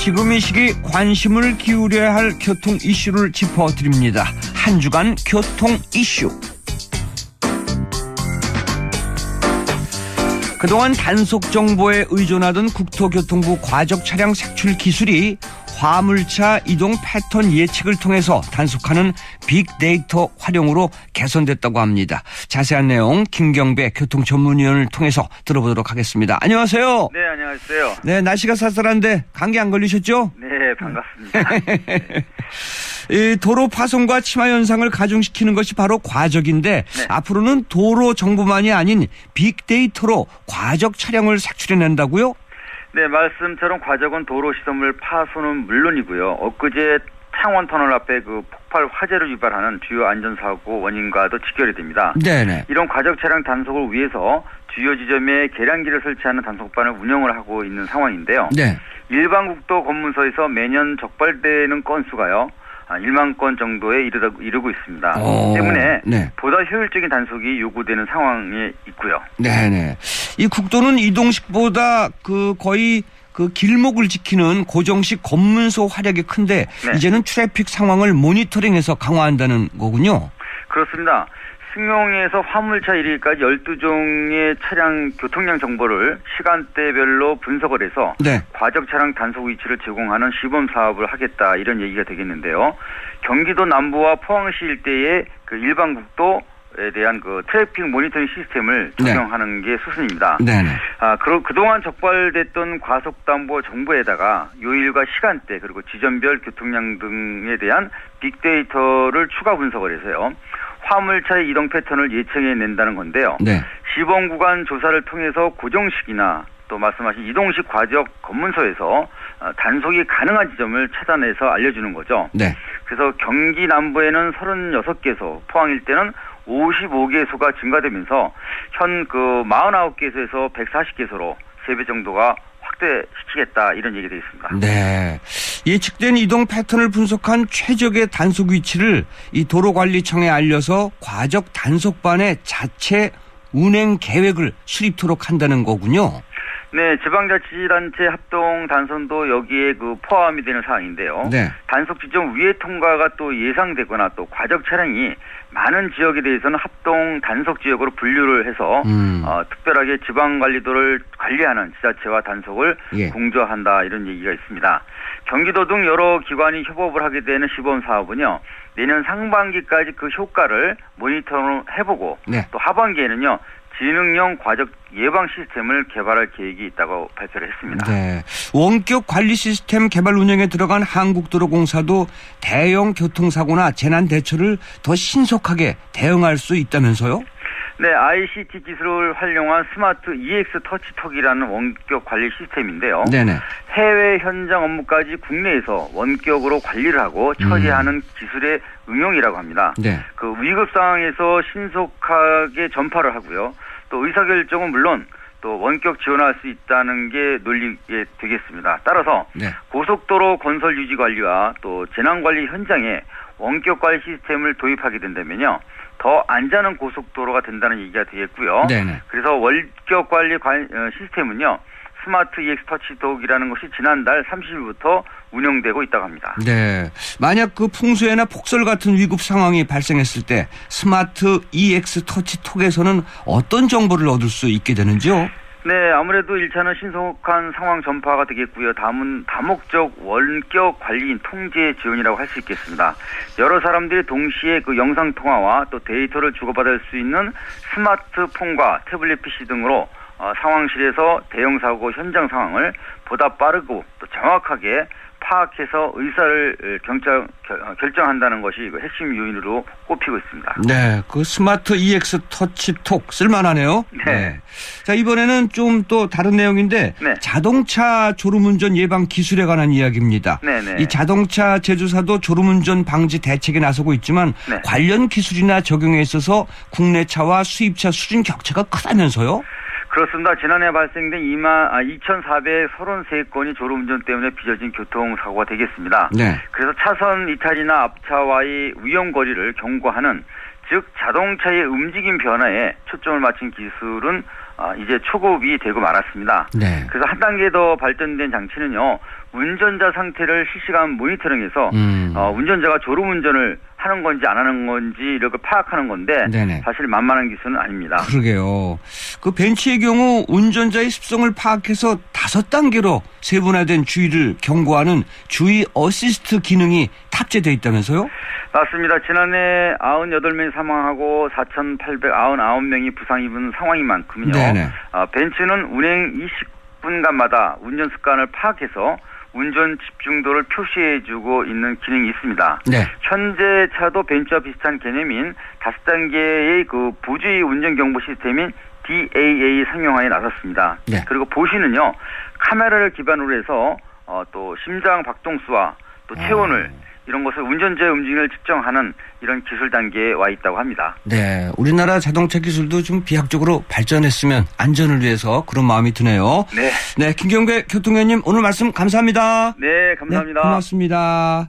지금 이 시기 관심을 기울여야 할 교통 이슈를 짚어드립니다. 한 주간 교통 이슈. 그동안 단속 정보에 의존하던 국토교통부 과적 차량 색출 기술이 화물차 이동 패턴 예측을 통해서 단속하는 빅데이터 활용으로 개선됐다고 합니다. 자세한 내용 김경배 교통전문위원을 통해서 들어보도록 하겠습니다. 안녕하세요. 네, 안녕하세요. 네, 날씨가 쌀쌀한데 감기 안 걸리셨죠? 네, 반갑습니다. 이 도로 파손과 침하 현상을 가중시키는 것이 바로 과적인데 네. 앞으로는 도로 정보만이 아닌 빅데이터로 과적 차량을 색출해낸다고요? 네, 말씀처럼 과적은 도로 시설물 파손은 물론이고요. 엊그제 창원터널 앞에 그 폭발 화재를 유발하는 주요 안전사고 원인과도 직결이 됩니다. 네네. 이런 과적 차량 단속을 위해서 주요 지점에 계량기를 설치하는 단속반을 운영을 하고 있는 상황인데요. 네. 일반국도 검문소에서 매년 적발되는 건수가요. 1만 건 정도에 이르고 있습니다. 때문에 네. 보다 효율적인 단속이 요구되는 상황에 있고요. 네네. 이 국도는 이동식보다 거의 길목을 지키는 고정식 검문소 활약이 큰데 네. 이제는 트래픽 상황을 모니터링해서 강화한다는 거군요. 그렇습니다. 승용에서 화물차 1위까지 12종의 차량 교통량 정보를 시간대별로 분석을 해서 네. 과적 차량 단속 위치를 제공하는 시범 사업을 하겠다 이런 얘기가 되겠는데요. 경기도 남부와 포항시 일대의 그 일반 국도에 대한 그 트래픽 모니터링 시스템을 적용하는 게 수순입니다. 네네. 그동안 적발됐던 과속담보 정보에다가 요일과 시간대 그리고 지점별 교통량 등에 대한 빅데이터를 추가 분석을 해서요. 화물차의 이동 패턴을 예측해낸다는 건데요. 네. 시범 구간 조사를 통해서 고정식이나 또 말씀하신 이동식 과적 검문소에서 단속이 가능한 지점을 찾아내서 알려주는 거죠. 네. 그래서 경기 남부에는 36개소, 포항 일대는 55개소가 증가되면서 현 49개소에서 140개소로 3배 정도가 확대시키겠다 이런 얘기 되겠습니다. 네. 예측된 이동 패턴을 분석한 최적의 단속 위치를 이 도로관리청에 알려서 과적 단속반의 자체 운행 계획을 수립토록 한다는 거군요. 네, 지방자치단체 합동 단속도 여기에 포함이 되는 사항인데요. 네. 단속 지점 위에 통과가 또 예상되거나 또 과적 차량이 많은 지역에 대해서는 합동 단속 지역으로 분류를 해서 특별하게 지방관리도를 관리하는 지자체와 단속을 공조한다 이런 얘기가 있습니다. 경기도 등 여러 기관이 협업을 하게 되는 시범 사업은요. 내년 상반기까지 그 효과를 모니터해보고 네. 또 하반기에는요. 지능형 과적 예방 시스템을 개발할 계획이 있다고 발표를 했습니다. 네. 원격 관리 시스템 개발 운영에 들어간 한국도로공사도 대형 교통사고나 재난 대처를 더 신속하게 대응할 수 있다면서요? 네, ICT 기술을 활용한 스마트 EX 터치톡이라는 원격 관리 시스템인데요. 네네. 해외 현장 업무까지 국내에서 원격으로 관리를 하고 처리하는 기술의 응용이라고 합니다. 네. 위급 상황에서 신속하게 전파를 하고요. 또 의사결정은 물론 또 원격 지원할 수 있다는 게 논리게 되겠습니다. 따라서 고속도로 건설 유지 관리와 또 재난관리 현장에 원격 관리 시스템을 도입하게 된다면요. 더 안전한 고속도로가 된다는 얘기가 되겠고요. 네네. 그래서 원격 관리 시스템은요. 스마트 EX 터치톡이라는 것이 지난달 30일부터 운영되고 있다고 합니다. 네. 만약 풍수해나 폭설 같은 위급 상황이 발생했을 때 스마트 EX 터치톡에서는 어떤 정보를 얻을 수 있게 되는지요? 네, 아무래도 1차는 신속한 상황 전파가 되겠고요. 다음은 다목적 원격 관리인 통제 지원이라고 할 수 있겠습니다. 여러 사람들이 동시에 영상 통화와 또 데이터를 주고받을 수 있는 스마트폰과 태블릿 PC 등으로 상황실에서 대형 사고 현장 상황을 보다 빠르고 또 정확하게 파악해서 의사를 결정한다는 것이 핵심 요인으로 꼽히고 있습니다. 네, 스마트 EX 터치톡 쓸만하네요. 네. 자, 이번에는 좀 또 다른 내용인데 자동차 졸음운전 예방 기술에 관한 이야기입니다. 네네. 이 자동차 제조사도 졸음운전 방지 대책에 나서고 있지만 관련 기술이나 적용에 있어서 국내 차와 수입차 수준 격차가 크다면서요? 그렇습니다. 지난해 발생된 2,433건이 졸음운전 때문에 빚어진 교통사고가 되겠습니다. 네. 그래서 차선 이탈이나 앞차와의 위험 거리를 경고하는 즉 자동차의 움직임 변화에 초점을 맞춘 기술은 이제 초급이 되고 말았습니다. 네. 그래서 한 단계 더 발전된 장치는요. 운전자 상태를 실시간 모니터링해서 운전자가 졸음운전을 하는 건지 안 하는 건지 이렇게 파악하는 건데 네네. 사실 만만한 기술은 아닙니다. 그러게요. 그 벤츠의 경우 운전자의 습성을 파악해서 5단계로 세분화된 주의를 경고하는 주의 어시스트 기능이 탑재되어 있다면서요? 맞습니다. 지난해 98명이 사망하고 4,899명이 부상 입은 상황인 만큼요. 벤츠는 운행 20분간마다 운전 습관을 파악해서 운전 집중도를 표시해주고 있는 기능이 있습니다. 네. 현재 차도 벤츠와 비슷한 개념인 5단계의 그 부주의 운전 경보 시스템인 DAA 상용화에 나섰습니다. 네. 그리고 보시는요, 카메라를 기반으로 해서 또 심장 박동수와 또 체온을 이런 것을 운전자의 움직임을 측정하는 이런 기술 단계에 와 있다고 합니다. 네, 우리나라 자동차 기술도 좀 비약적으로 발전했으면 안전을 위해서 그런 마음이 드네요. 네. 네, 김경배 교통위원님 오늘 말씀 감사합니다. 네, 감사합니다. 네, 고맙습니다.